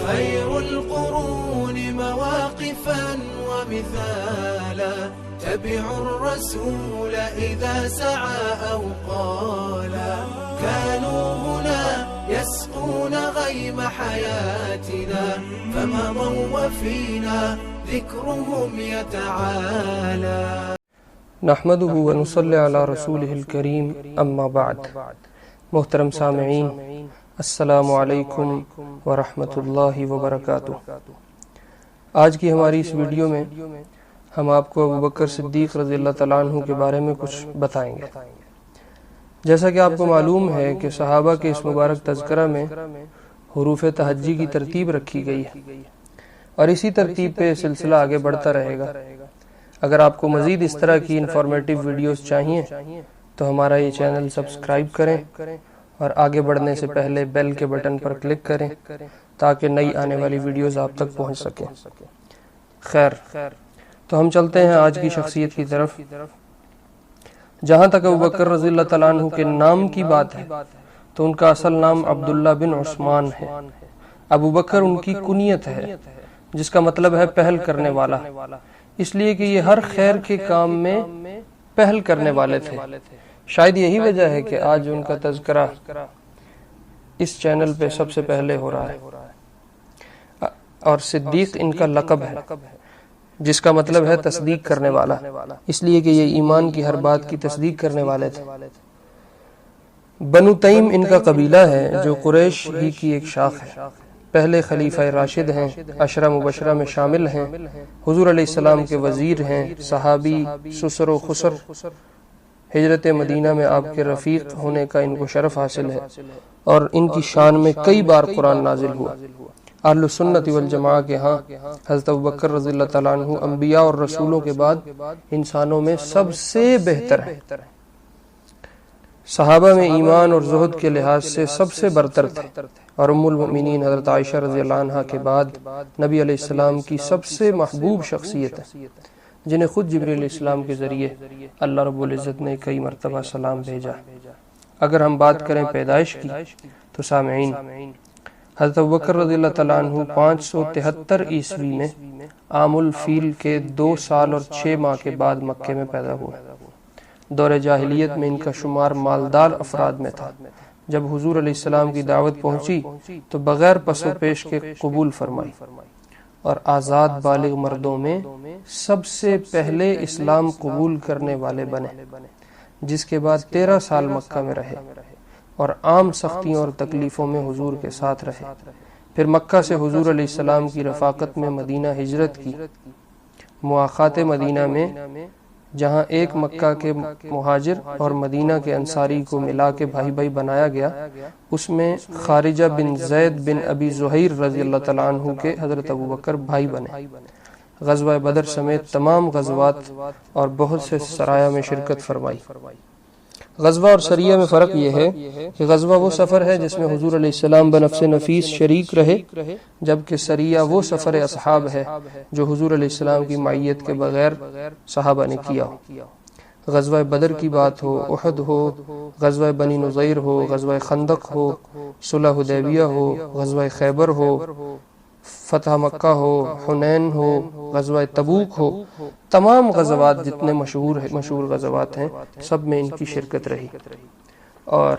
خير القرون مواقفا ومثالا تبعوا الرسول إذا سعى أو قالا كانوا هنا يسقون غيم حياتنا فمضوا وفينا ذكرهم يتعالى نحمده ونصلي على رسوله الكريم اما بعد. محترم سامعین، السلام علیکم ورحمۃ اللہ وبرکاتہ۔ آج کی ہماری اس ویڈیو میں ہم آپ کو ابوبکر صدیق رضی اللہ تعالیٰ عنہ کے بارے میں کچھ بتائیں گے۔ جیسا کہ آپ کو معلوم ہے کہ صحابہ کے اس مبارک تذکرہ میں حروف تہجی کی ترتیب رکھی گئی ہے اور اسی ترتیب پہ سلسلہ آگے بڑھتا رہے گا۔ اگر آپ کو مزید اس طرح کی انفارمیٹیو ویڈیوز چاہیے تو ہمارا یہ چینل سبسکرائب کریں اور آگے بڑھنے سے پہلے بیل کے بٹن پر کلک کریں تاکہ نئی آنے والی ویڈیوز آپ تک پہنچ سکیں۔ خیر، تو ہم چلتے ہیں آج کی شخصیت کی طرف۔ جہاں تک ابوبکر رضی اللہ تعالیٰ عنہ کے نام کی بات ہے تو ان کا اصل نام عبداللہ بن عثمان ہے۔ ابوبکر ان کی کنیت ہے جس کا مطلب ہے پہل کرنے والا، اس لیے کہ یہ ہر خیر کے کام میں پہل کرنے والے تھے۔ شاید یہی وجہ ہے کہ آج ان کا تذکرہ اس چینل پہ سب سے پہلے ہو رہا ہے۔ اور صدیق ان کا لقب ہے جس کا مطلب ہے تصدیق کرنے والا، اس لیے کہ یہ ایمان کی ہر بات کی تصدیق کرنے والے تھے۔ بنو تیم ان کا قبیلہ ہے جو قریش ہی کی ایک شاخ ہے۔ پہلے خلیفہ راشد ہیں، عشرہ مبشرہ میں شامل ہیں، حضور علیہ السلام کے وزیر ہیں، صحابی سسر و خسر، ہجرت مدینہ میں آپ کے رفیق ہونے کا ان کو شرف حاصل ہے اور ان کی شان میں کئی بار قرآن نازل ہوا۔ اہل سنت والجماعہ کے ہاں حضرت ابوبکر رضی اللہ تعالیٰ عنہ انبیاء اور رسولوں کے بعد انسانوں میں سب سے بہتر ہے۔ صحابہ میں ایمان اور زہد کے لحاظ سے سب سے برتر تھے اور ام المؤمنین حضرت عائشہ رضی اللہ عنہا کے بعد نبی علیہ السلام کی سب سے محبوب شخصیت ہے، جنہیں خود جبریل علیہ السلام کے ذریعے اللہ رب العزت نے کئی مرتبہ سلام بھیجا۔ اگر ہم بات کریں پیدائش کی تو سامعین، حضرت ابوبکر رضی اللہ تعالیٰ عنہ 573 عیسوی میں عام الفیل کے 2 سال اور 6 ماہ کے بعد مکے میں پیدا ہوئے۔ دور جاہلیت میں ان کا شمار مالدار افراد میں تھا۔ جب حضور علیہ السلام کی دعوت پہنچی تو بغیر پس و پیش کے قبول فرمائی اور آزاد بالغ مردوں میں سب سے پہلے اسلام قبول کرنے والے بنے، جس کے بعد 13 سال مکہ میں رہے اور عام سختیوں اور تکلیفوں میں حضور کے ساتھ رہے۔ پھر مکہ سے حضور علیہ السلام کی رفاقت میں مدینہ ہجرت کی۔ مواخات مدینہ میں جہاں ایک مکہ کے مہاجر اور مدینہ کے انصاری کو ملا کے بھائی بھائی بنایا گیا، اس میں خارجہ بن زید بن ابی زہیر رضی اللہ تعالیٰ عنہ کے حضرت ابوبکر بھائی بنے۔ غزوہ بدر سمیت تمام غزوات اور بہت سے سرایا میں شرکت فرمائی۔ غزوہ اور سریہ میں فرق یہ ہے کہ غزوہ وہ سفر ہے جس میں حضور علیہ السلام بنفس نفیس شریک رہے، جبکہ سریہ وہ سفر اصحاب ہے جو حضور علیہ السلام کی معیت کے بغیر صحابہ نے کیا ہو۔ غزوہ بدر کی بات ہو، احد ہو، غزوہ بنی نظیر ہو، غزوہ خندق ہو، صلح حدیبیہ ہو، غزوہ خیبر ہو، فتح مکہ ہو، حنین ہو، غزوہ تبوک ہو، تمام غزوات جتنے مشہور غزوات ہیں سب میں ان کی شرکت رہی۔ اور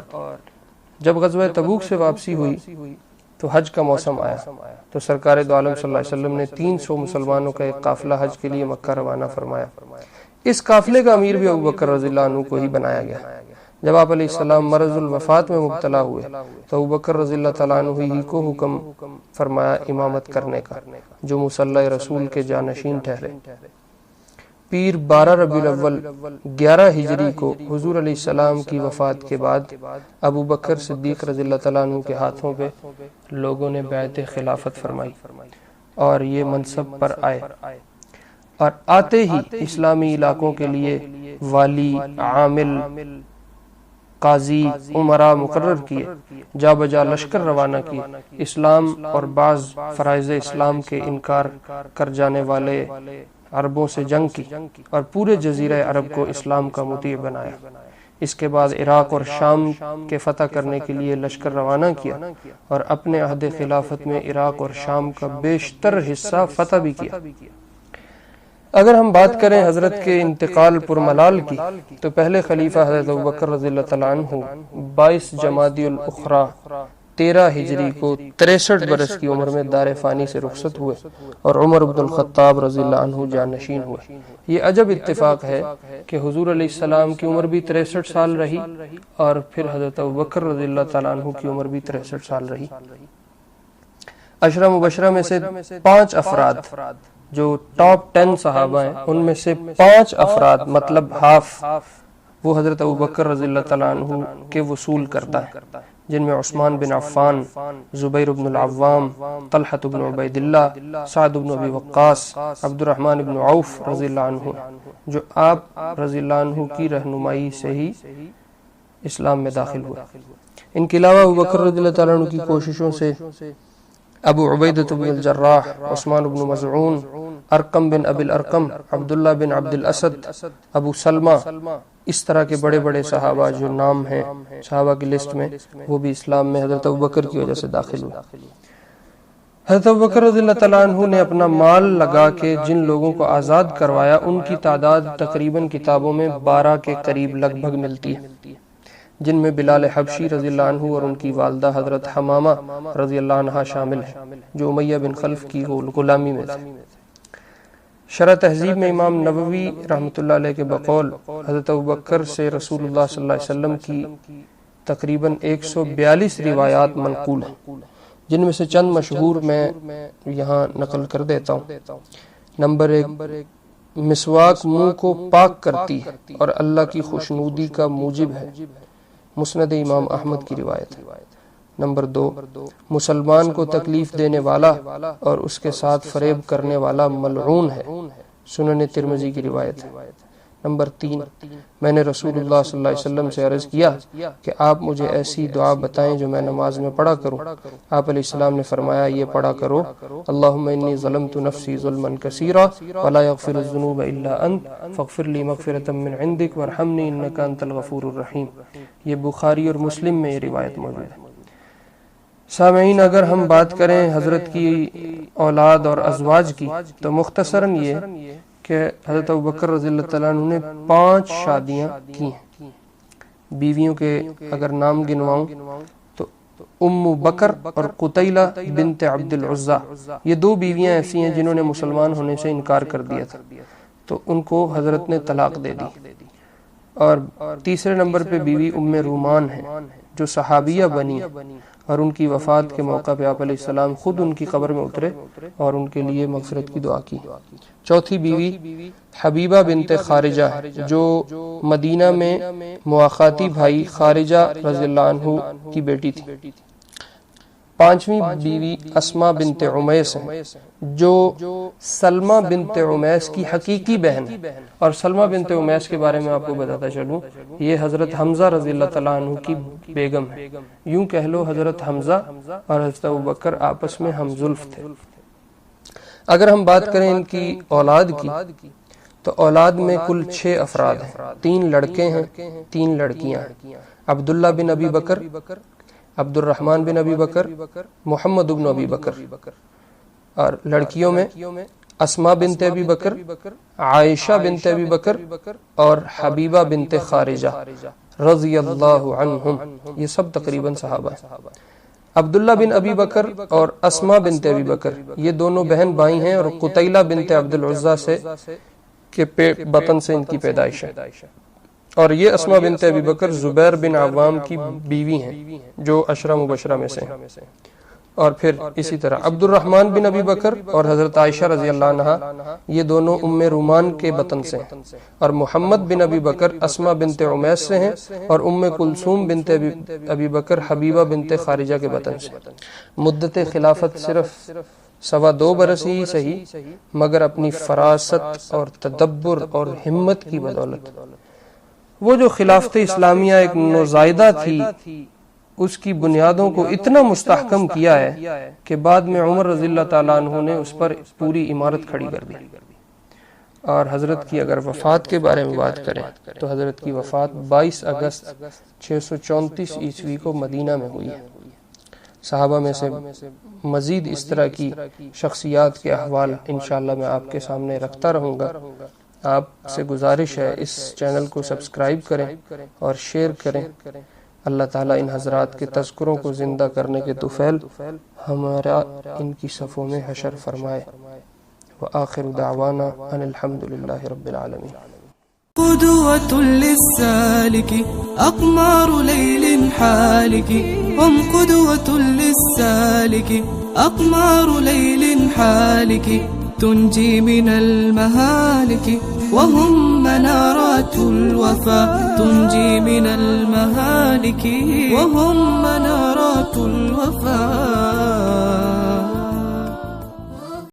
جب غزوہ تبوک سے واپسی ہوئی تو حج کا موسم آیا تو سرکار دو عالم صلی اللہ علیہ وسلم نے 300 مسلمانوں کا ایک قافلہ حج کے لیے مکہ روانہ فرمایا۔ اس قافلے کا امیر بھی ابوبکر رضی اللہ عنہ کو ہی بنایا گیا۔ جب آپ علیہ السلام مرض الوفات میں مبتلا ہوئے تو ابوبکر رضی اللہ تعالیٰ عنہ ہی کو حکم فرمایا امامت کرنے کا، جو مصلی رسول کے جانشین ٹھہرے۔ پیر 12 ربیع الاول 11 ہجری کو حضور علیہ السلام کی وفات کے بعد ابوبکر صدیق رضی اللہ تعالیٰ عنہ کے ہاتھوں پہ لوگوں نے بیعت خلافت فرمائی اور یہ منصب پر آئے، اور آتے ہی اسلامی علاقوں کے لیے والی، عامل، قاضی، عمرہ مقرر کیے، جا بجا لشکر روانہ کیے، اسلام اور بعض فرائض اسلام کے انکار کر جانے والے عربوں سے جنگ کی اور پورے جزیرہ عرب کو اسلام کا مطیع بنایا۔ اس کے بعد عراق اور شام کے فتح کرنے کے لیے لشکر روانہ کیا اور اپنے عہد خلافت میں عراق اور شام کا بیشتر حصہ فتح بھی کیا۔ اگر ہم بات کریں حضرت کے انتقال پرملال کی تو پہلے خلیفہ حضرت ابوبکر رضی اللہ تعالیٰ عنہ 22 جمادی الاخری 13 ہجری کو 63 برس کی عمر میں دار فانی سے رخصت ہوئے اور عمر بن الخطاب رضی اللہ عنہ جانشین ہوئے۔ یہ عجب اتفاق ہے کہ حضور علیہ السلام کی عمر بھی 63 سال رہی اور پھر حضرت ابوبکر رضی اللہ تعالیٰ عنہ کی عمر بھی 63 سال رہی۔ عشرہ مبشرہ میں سے 5 افراد جو ٹاپ 10 صحابہ ہیں، ان میں سے 5 افراد مطلب ہاف وہ حضرت ابوبکر رضی اللہ تعالیٰ عنہ کے وصول کرتا ہے، جن میں عثمان بن عفان، زبیر بن العوام، طلحہ بن عبید اللہ، سعد بن ابی وقاص، عبد الرحمن بن عوف رضی اللہ عنہ، جو آپ رضی اللہ عنہ کی رہنمائی سے ہی اسلام میں داخل ہوئے۔ ان کے علاوہ ابوبکر رضی اللہ تعالیٰ عنہ کی کوششوں سے ابو عبیدہ بن الجراح، عثمان بن مظعون، ارقم بن ابی الارقم، عبداللہ بن عبد الاسد، ابو سلمہ، اس طرح کے بڑے بڑے صحابہ جو نام ہیں صحابہ کی لسٹ میں، وہ بھی اسلام میں حضرت ابوبکر کی وجہ سے داخل ہوئے۔ حضرت ابوبکر رضی اللہ تعالیٰ عنہ نے اپنا مال لگا کے جن لوگوں کو آزاد کروایا ان کی تعداد تقریباً کتابوں میں 12 کے قریب لگ بھگ ملتی ہے، جن میں بلال حبشی رضی اللہ عنہ اور ان کی والدہ حضرت حمامہ رضی اللہ عنہا شامل ہیں، جو امیہ بن خلف کی غلامی میں تھے۔ شرح تہذیب میں امام نووی رحمۃ اللہ علیہ کے بقول حضرت ابوبکر سے رسول اللہ صلی اللہ علیہ وسلم کی تقریباً 142 روایات منقول ہیں، جن میں سے چند مشہور میں یہاں نقل کر دیتا ہوں۔ نمبر 1، مسواک منہ کو پاک کرتی ہے اور اللہ کی خوشنودی کا موجب ہے، مسند امام احمد کی روایت ہے۔ نمبر 2، مسلمان کو تکلیف دینے والا اور اس کے ساتھ فریب کرنے والا ملعون ہے، سنن ترمذی کی روایت ہے۔ نمبر 3، میں نے رسول اللہ صلی اللہ علیہ وسلم سے عرض کیا کہ آپ مجھے ایسی دعا بتائیں جو میں نماز میں پڑھا کروں۔ آپ علیہ السلام نے فرمایا یہ پڑھا کرو، اللہم انی ظلمت نفسی ظلما کثیرا ولا یغفر الذنوب الا انت فاغفر لی مغفرۃ من عندک وارحمنی انک انت الغفور الرحیم۔ یہ بخاری اور مسلم میں یہ روایت موجود ہے۔ سامعین، اگر ہم بات کریں حضرت کی اولاد اور ازواج کی تو مختصراً یہ کہ حضرت ابوبکر رضی اللہ تعالیٰ عنہ نے 5 شادیاں کی ہیں۔ بیویوں کے اگر نام گنواؤں تو ام بکر اور قتیلہ بنت عبد العزیٰ، یہ 2 بیویاں ایسی ہیں جنہوں نے مسلمان ہونے سے انکار کر دیا تھا، تو ان کو حضرت نے طلاق دے دی۔ اور تیسرے نمبر پہ بیوی ام رومان ہے جو صحابیہ بنی اور ان کی وفات کے موقع پہ آپ علیہ السلام خود ان کی قبر میں اترے اور ان کے لیے مغفرت کی دعا کی۔ چوتھی بیوی حبیبہ بنت خارجہ ہے جو مدینہ میں مواخاتی بھائی خارجہ رضی اللہ عنہ کی بیٹی تھی۔ 5ویں بیوی اسماء بنت عمیس ہے جو سلمہ بنت عمیس کی حقیقی بہن ہے، اور سلمہ بنت عمیس کے بارے میں آپ کو بتاتا چلوں، یہ حضرت حمزہ رضی اللہ تعالیٰ عنہ کی بیگم ہے۔ یوں کہہ لو حضرت حمزہ اور حضرت ابوبکر آپس میں ہم زلف تھے۔ اگر ہم بات کریں ان کی اولاد کی تو اولاد میں کل 6 افراد ہیں، 3 لڑکے ہیں، 3 لڑکیاں ہیں۔ عبداللہ بن ابی بکر، عبد الرحمن بن ابی بکر، محمد بن ابی بکر، اور لڑکیوں میں اسماء بنت ابی بکر، عائشہ بنت ابی بکر اور حبیبہ بنت خارجہ رضی اللہ عنہم، یہ سب تقریباً صحابہ ہیں۔ عبداللہ بن ابی بکر اور اسماء بنت ابی بکر یہ دونوں بہن بھائی ہیں، اور قتیلہ بنت عبد العزیٰ سے کے بطن سے ان کی پیدائش ہے۔ اور یہ اسماء بنت ابی بکر زبیر بن عوام کی بیوی ہیں جو عشرہ مبشرہ میں سے ہیں۔ اور پھر اسی طرح عبد الرحمن بن ابی بکر اور حضرت عائشہ رضی اللہ عنہا یہ دونوں ام رومان کے بطن سے ہیں، اور محمد بن ابی بکر اسماء بنت عمیس سے ہیں، اور ام کلثوم بنت ابی بکر حبیبہ بنت خارجہ کے بطن سے۔ مدت خلافت صرف 2.25 برس ہی صحیح، مگر اپنی فراست اور تدبر اور ہمت کی بدولت وہ جو خلافت اسلامیہ ایک نوزائیدہ تھی، اس کی بنیادوں کو اتنا مستحکم کیا ہے کہ بعد میں عمر رضی اللہ تعالیٰ عنہ نے اس پر پوری عمارت کھڑی کر دی۔ اور حضرت کی اگر وفات کے بارے میں بات کریں تو حضرت کی وفات 22 اگست 634 عیسوی کو مدینہ میں ہوئی ہے۔ صحابہ میں سے مزید اس طرح کی شخصیات کے احوال انشاءاللہ میں آپ کے سامنے رکھتا رہوں گا۔ آپ سے گزارش ہے اس چینل کو سبسکرائب کریں اور شیئر کریں۔ اللہ تعالیٰ ان حضرات کے تذکروں کو زندہ کرنے کے طفیل ہمارا ان کی صفوں میں حشر فرمائے۔ وآخر دعوانا ان الحمد للہ رب العالمین۔ قدوة للسالك أقمار ليل حالك، هم قدوة للسالك أقمار ليل حالك، تنجي من المهالك، وهم منارات الوفاء، تنجي من المهالك، وهم منارات الوفاء.